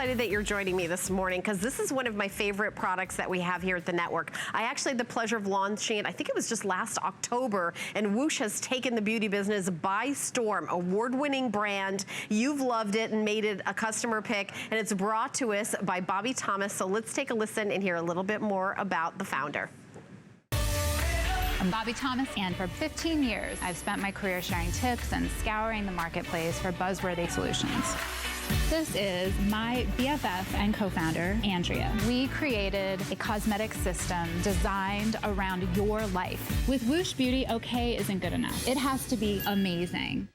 excited that you're joining me this morning because this is one of my favorite products that we have here at the network. I actually had the pleasure of launching it, I think it was just last October, and Woosh has taken the beauty business by storm. Award-winning brand. You've loved it and made it a customer pick, and it's brought to us by Bobbi Thomas. So let's take a listen and hear a little bit more about the founder. I'm Bobbi Thomas, and for 15 years, I've spent my career sharing tips and scouring the marketplace for buzzworthy solutions. This is my BFF and co-founder, Andrea. We created a cosmetic system designed around your life. With Woosh Beauty, okay isn't good enough. It has to be amazing.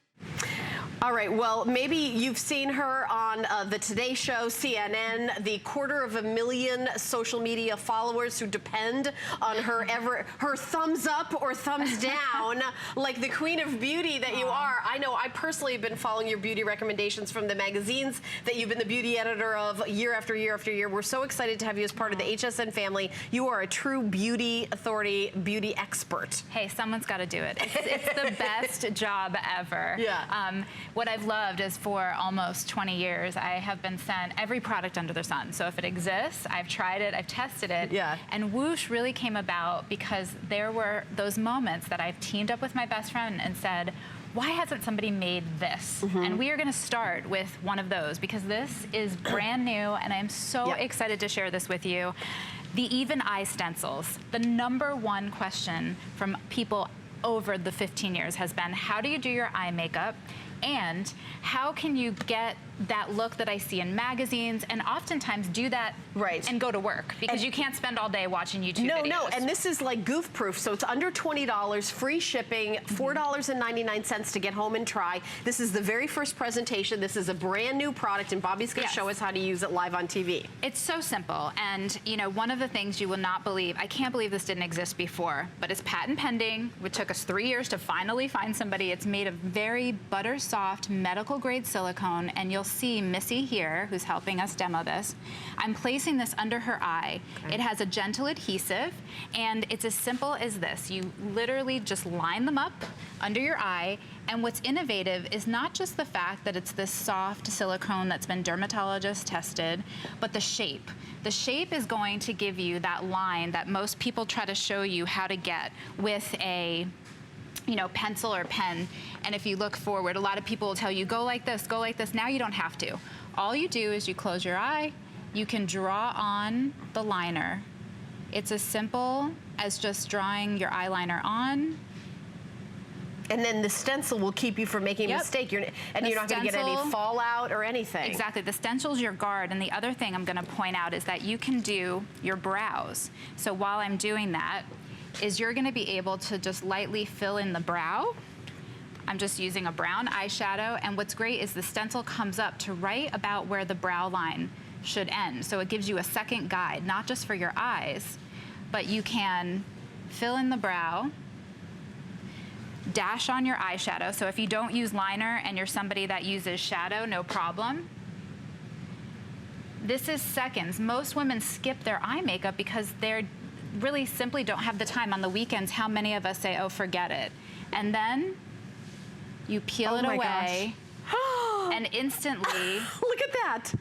All right, well, maybe you've seen her on the Today Show, CNN, the 250,000 social media followers who depend on her thumbs up or thumbs down, like the queen of beauty that you are. I know I personally have been following your beauty recommendations from the magazines that you've been the beauty editor of year after year after year. We're so excited to have you as part of the HSN family. You are a true beauty authority, beauty expert. Hey, someone's got to do it. It's the best job ever. Yeah. What I've loved is for almost 20 years, I have been sent every product under the sun. So if it exists, I've tried it, I've tested it. Yeah. And Woosh really came about because there were those moments that I've teamed up with my best friend and said, why hasn't somebody made this? And we are going to start with one of those because this is brand new and I'm so excited to share this with you. The Even Eye Stencils. The #1 question from people over the 15 years has been, how do you do your eye makeup? And how can you get that look that I see in magazines and oftentimes do that and go to work because you can't spend all day watching YouTube videos. No, and this is like goof proof, so it's under $20, free shipping, $4.99 to get home and try. This is the very first presentation. This is a brand new product and Bobbi's gonna show us how to use it live on TV. It's so simple, and you know, one of the things you will not believe, I can't believe this didn't exist before, but it's patent pending. It took us 3 years to finally find somebody. It's made of very butter soft medical grade silicone, and you'll see Missy here, who's helping us demo this. I'm placing this under her eye. It has a gentle adhesive, and it's as simple as this. You literally just line them up under your eye, and what's innovative is not just the fact that it's this soft silicone that's been dermatologist tested, but the shape. The shape is going to give you that line that most people try to show you how to get with a pencil or pen. And if you look forward, a lot of people will tell you, go like this, go like this. Now you don't have to. All you do is you close your eye, you can draw on the liner. It's as simple as just drawing your eyeliner on. And then the stencil will keep you from making a mistake. You're not gonna get any fallout or anything. Exactly, the stencil's your guard. And the other thing I'm gonna point out is that you can do your brows. So while I'm doing that, is you're gonna be able to just lightly fill in the brow. I'm just using a brown eyeshadow, and what's great is the stencil comes up to right about where the brow line should end. So it gives you a second guide, not just for your eyes, but you can fill in the brow, dash on your eyeshadow. So if you don't use liner and you're somebody that uses shadow, no problem. This is seconds. Most women skip their eye makeup because they're really simply don't have the time. On the weekends, how many of us say, oh, forget it? And then you peel it away and instantly, look at that.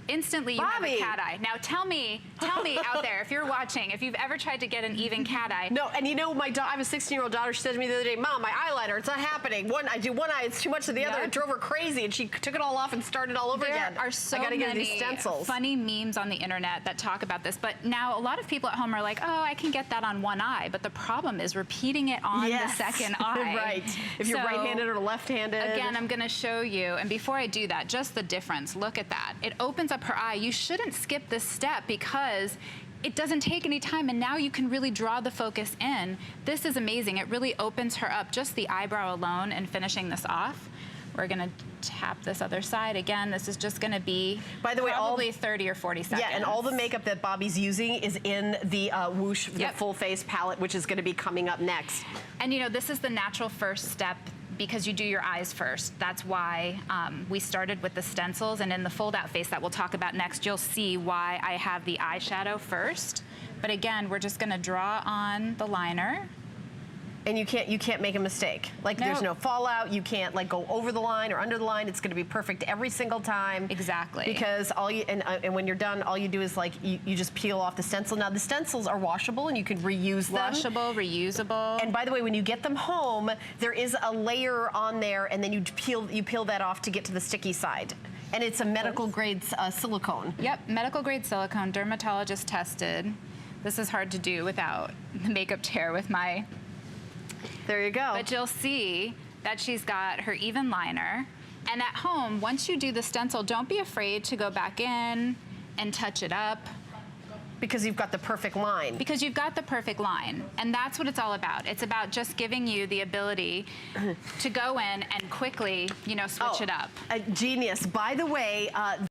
Instantly you have a cat eye. Now tell me out there, if you're watching, if you've ever tried to get an even cat eye. No, and you know, I have a 16-year-old daughter, she said to me the other day, Mom, my eyeliner, it's not happening. I do one eye, it's too much of the other. It drove her crazy, and she took it all off and started all over again. There are so many many stencils. Funny memes on the internet that talk about this, but now a lot of people at home are like, oh, I can get that on one eye, but the problem is repeating it on the second eye. Right, if you're right-handed or left-handed. Again, I'm gonna show you, and before I do that, just the difference, look at that. It opens up her eye. You shouldn't skip this step because it doesn't take any time, and now you can really draw the focus in. This is amazing. It really opens her up, just the eyebrow alone, and finishing this off. We're gonna tap this other side. Again, this is just gonna be, by the way, probably 30 or 40 seconds. Yeah, and all the makeup that Bobbi's using is in the Woosh, the full face palette, which is gonna be coming up next. And you know, this is the natural first step because you do your eyes first. That's why we started with the stencils, and in the fold-out face that we'll talk about next, you'll see why I have the eyeshadow first. But again, we're just gonna draw on the liner. And you can't make a mistake. Like there's no fallout. You can't like go over the line or under the line. It's going to be perfect every single time. Exactly. Because all you and when you're done, all you do is like you just peel off the stencil. Now the stencils are washable and you can reuse them. Washable, reusable. And by the way, when you get them home, there is a layer on there, and then you peel that off to get to the sticky side. And it's a medical grade silicone. Yep, medical grade silicone, dermatologist tested. This is hard to do without the makeup chair with my... There you go. But you'll see that she's got her even liner. And at home, once you do the stencil, don't be afraid to go back in and touch it up. Because you've got the perfect line. Because you've got the perfect line. And that's what it's all about. It's about just giving you the ability to go in and quickly, you know, switch it up. Genius. By the way,